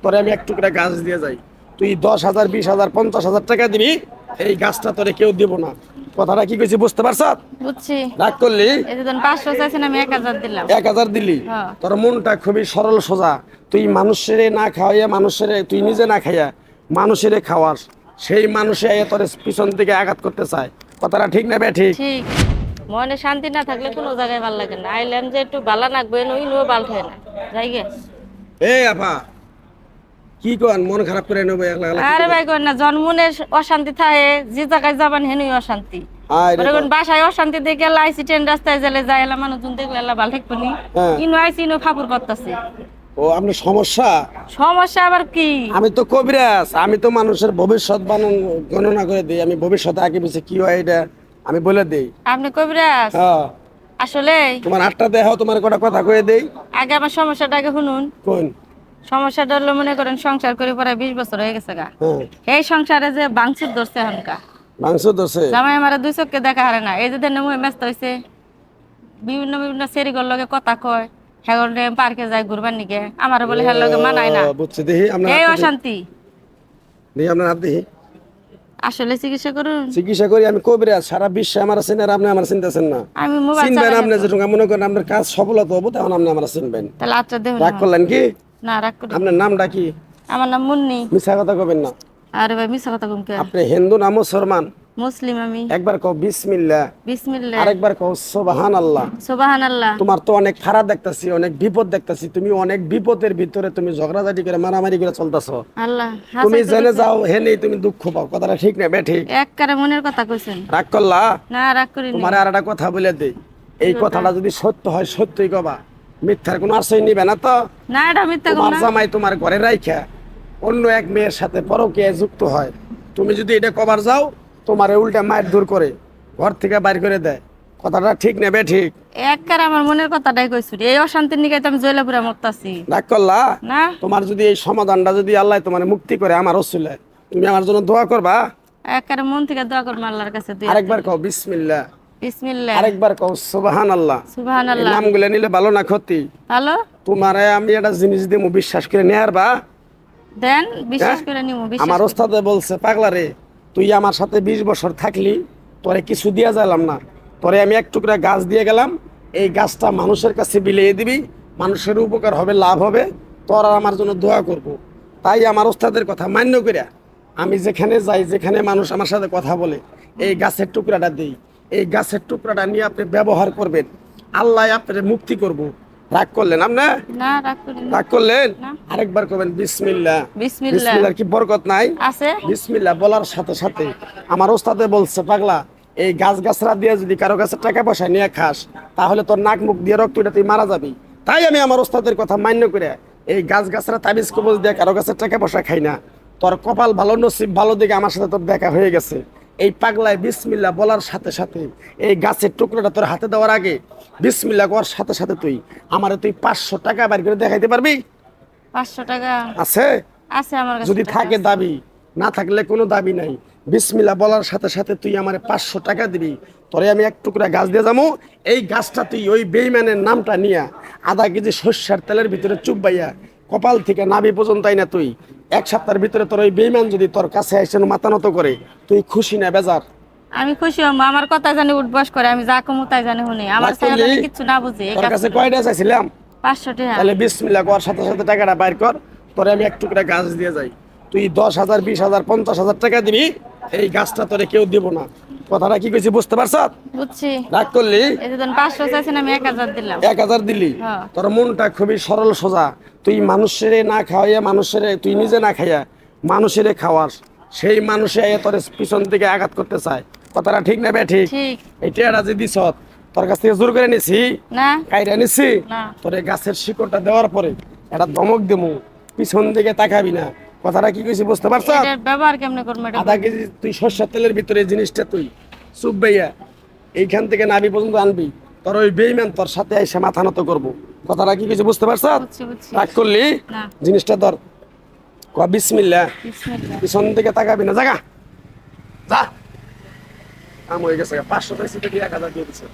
তোরে আমি এক টুকরা গাছ দিয়ে যাই, তুই 10,000 20,000 50,000 টাকা দিবি, এই গাছটা তোরে কেউ দিব না। কথাটা কি কইছি বুঝতে পারছ? বুঝছি। রাগ করলি? এই যে 500 চাইছেন, আমি 1000 দিলাম। 1,000 দিলি? হ্যাঁ। তোর মনটা খুবই সরল সোজা। তুই মানুষের না খাওয়াইয়া, মানুষের তুই নিজে না খাইয়া মানুষের খাওয়াস, সেই মানুষে তোর পিছন থেকে আঘাত করতে চায়। কথাটা ঠিক না বে? ঠিক। ঠিক। মনে শান্তি না থাকলে কোনো জায়গায় ভালো লাগে না। আইলাম যে একটু ভালো লাগবে, নই নো বাল খায় না যাই গে। এই আপা কি কন, মন খারাপ করে নেবো একলা একলা? আরে ভাই কই না, জন্মনে অশান্তি থাকে, যে জায়গায় যাবেন হেনই অশান্তি। মনে করেন বাসায় অশান্তি দেখে লাইছি, ট্রেন রাস্তায় গেলে যাই এলা মানুষজন দেখলে এলা ভালো থাকবো নি। ইনো আইছি ইনো ফাপুর করতেছে। ও আপনার সমস্যা? সমস্যা আবার কি? আমি তো কবিরাজ, আমি তো মানুষের ভবিষ্যৎ গণনা করে দিই। আমি ভবিষ্যতে আগে পিছে কি হয় এটা আমি বলে দিই। আপনি কবিরাজ? হ্যাঁ। আসলে তোমার আটটা দেহ, তোমার কটা কথা কয়ে দেই। আগে আমার সমস্যাটা আগে শুনুন। কোন সমস্যাটা হলো, মনে করেন সংসার করে প্রায় 20 বছর হয়ে গেছে গা। হ্যাঁ। এই সংসারে যে বাংসুর ধরছে এখনকা, মাংস দোষে জামাই আমার দুই চোখকে দেখা হারে না। এই যে দেন মুহে ব্যস্ত হয়েছে, বিভিন্ন বিভিন্ন সেরিগর লগে কথা কয়, হেগর পার্কে যায় ঘুরবার নিকে, আমার বলে হের লগে মানায় না। বুঝছি, দেখি আপনার এই হাত দেখি। অশান্তি। দেখি আপনার হাত দেখি। আসলে চিকিৎসা করুন। চিকিৎসা করি আমি কবিরাজ, সারা বিশ্বে আমার চিনেন আর আপনি আমার চিনতেছেন না। আমি মোবাইল চিনবেন চালাই আপনি না তো। যেটুকু মনে করেন আপনার কাজ সফলতা হবো, তখন আপনি আমার চিনবেন। তাহলে আচ্ছা দেখুন। রাগ করলেন কি? না রাগ করি। আপনার নামটা কি? আমার নাম মুন্নি। মিথ্যা কথা কবেন না। আরে ভাই মিশা কথা কম কে? আপনি হিন্দু না মুসলমান? মুসলিম আমি। একবার কও বিসমিল্লাহ, বিসমিল্লাহ। আরেকবার কও সুবহানাল্লাহ। সুবহানাল্লাহ। তোমার তো অনেক খারাপ দেখতাছি, অনেক বিপদ দেখতাছি। তুমি অনেক বিপদের ভিতরে তুমি ঝগড়াঝাটি করে মারামারি করে চলতেছো। আল্লাহ তুমি হাসাই জেনে করেছে। যাও হেনেই তুমি দুঃখ পাও। কথাটা ঠিক না বে? ঠিক। একবারে মনের কথা কইছেন। রাগ করলা? না রাগ করি না। তোমার আর একটা কথা বলে দেই, এই কথাটা যদি সত্য হয় সত্যই কবা, মিথ্যার কোনো আশ্রয় নিবে না তো? না এটা মিথ্যা কম তোমার না। জামাই তোমার ঘরে রাইখা অন্য এক মেয়ের সাথে পরকীয়ায় যুক্ত হয়, তুমি যদি এটা কবার যাও, তোমার উল্টা মায়ের দূর করে ঘর থেকে বাইর করে দেয়। কথাটা ঠিক না বে? ঠিক। একবারে আমার মনের কথাটাই কইছি। এই অশান্তির নিকে তো আমি জয়লাপুরে মরতাছি। রাগ করলা? না। তোমার যদি এই সমাধানটা যদি আল্লাহ তোমার মুক্তি করে আমার রসুলে, তুমি আমার জন্য দোয়া করবা। একবারে মন থেকে দোয়া করব আল্লাহর কাছে। আরেকবার কও বিসমিল্লাহ, বিসমিল্লাহ। আরেকবার কও সুবহানাল্লাহ। সুবহানাল্লাহ। নামগুলো নিলে ভালো না ক্ষতি? ভালো। তোমারে আমি একটা জিনিস দিমু, বিশ্বাস করে নেয়ারবা। দেন বিশ্বাস করে নিমু। বিশ্বাস আমার করি। ওস্তাদে বলছে, পাগলা রে, তুই আমার সাথে 20 বছর থাকলি, তোরে কিছু দিয়া যাইলাম না, তোরে আমি এক টুকরা গাছ দিয়ে গেলাম, এই গাছটা মানুষের কাছে বিলিয়ে দিবি, মানুষের উপকার হবে, লাভ হবে, তোর আর আমার জন্য দোয়া করব। তাই আমার ওস্তাদের কথা মান্য করিয়া আমি যেখানে যাই, যেখানে মানুষ আমার সাথে কথা বলে, এই গাছের টুকরাটা দিই। এই গাছের টুকরাটা নিয়ে আপনি ব্যবহার করবেন, আল্লাহ আপনার মুক্তি করব। রাগ করলেন আপনি? না রাগ করি না। রাগ করলেন? না। আরেকবার করবেন বিসমিল্লাহ। বিসমিল্লাহ। বিসমিল্লাহর কি বরকত নাই? আছে। বিসমিল্লাহ বলার সাথে সাথে আমার ওস্তাদে বলছে, পাগলা, এই গাছ গাছরা দিয়ে যদি কারো কাছে টাকা পয়সা নিয়ে খাস, তাহলে তোর নাক মুখ দিয়ে রক্ত উঠে তুই মারা যাবি। তাই আমি আমার ওস্তাদের কথা মান্য করে এই গাছ গাছরা তাবিজ কবজ দিয়ে কারো কাছে টাকা পয়সা খাই না। তোর কপাল ভালো, নসিব ভালো দিকে আমার সাথে তোর দেখা হয়ে গেছে। এই পাগলায় বিসমিল্লাহ বলার সাথে সাথে এই গাছের টুকরোটা তোর হাতে দেওয়ার আগে বিসমিল্লাহ করার সাথে সাথে তুই 500 টাকা বের করে দেখাইতে পারবি? 500 টাকা আছে? আছে আমার কাছে। যদি টাকা থাকে আছে। দাবি, না থাকলে কোনো দাবি নাই। বিসমিল্লাহ বলার সাথে সাথে তুই আমার 500 টাকা দিবি, তোরে আমি এক টুকরা গাছ দিয়ে যাবো। এই গাছটা তুই ওই বেইমানের নামটা নিয়া আধা কেজি সর্ষের তেলের ভিতরে চুপবাইয়া কপাল থেকে নাভি পর্যন্ত না, তুই 1 সপ্তাহের ভিতরে তোর ওই বেইমান যদি তোর কাছে এসে মাথা নত করে, তুই খুশি না বেজার? আমি খুশি হম। আমার কথা জানি উঠবাস করে, আমি যা কমু তাই জানি শুনি। আমার ছেলে জানি কিছু না বুঝে। এই তোর কাজ কাছে করে। কয়টা চাইছিলাম? 500 টাকা। তাহলে বিসমিল্লাহ করার সাথে সাথে টাকাটা বাইর কর, তোরে আমি এক টুকরা গাছ দিয়ে যাই। তুই 10,000 20,000 50,000 টাকা দিবি, এই গাছটা তোরে কেউ দিব না। কথাটা কি কইছি বুঝতে পারছ? বুঝছি। রাগ করলি? এই যে 500 চাইছেন, আমি 1000 দিলাম। 1,000 দিলি? হ্যাঁ। তোর মনটা খুবই সরল সোজা। তুই মানুষের না খাওয়াইয়া, মানুষের তুই নিজে না খাইয়া মানুষের খাওয়াস, সেই মানুষে তোর পিছন থেকে আঘাত করতে চায়। কথাটা ঠিক না বে? ঠিক। ঠিক। এই টেয়াটা যে দিছ, তোর কাছ থেকে জোর করে নিছি না। কাইরা নিছি? না। তোর এই গাছের শিকড়টা দেওয়ার পরে একটা ধমক দেবো, পিছন দিকে তাকাবি না। কথাটা কি কইছি বুঝতে পারছ? এটার ব্যবহার কেমনে করব এটা? আধা কেজি তুই সর্ষের তেলের ভিতরে এই জিনিসটা তুই চুপবাইয়া এইখান থেকে নাভি পর্যন্ত আনবি, তোর ওই বেইমান তোর সাথে এসে মাথা নত করবো। কথাটা কি কিছু বুঝতে পারছ? বুঝছি বুঝছি। রাগ করলি? না। জিনিসটা ধর, কয়া বিসমিল্লাহ, বিসমিল্লাহ। পিছন দিকে তাকাবি না, জাগা যা। কাম হয়ে গেছে, 500 টাকা দিয়ে 1,000 দিয়ে দিছে।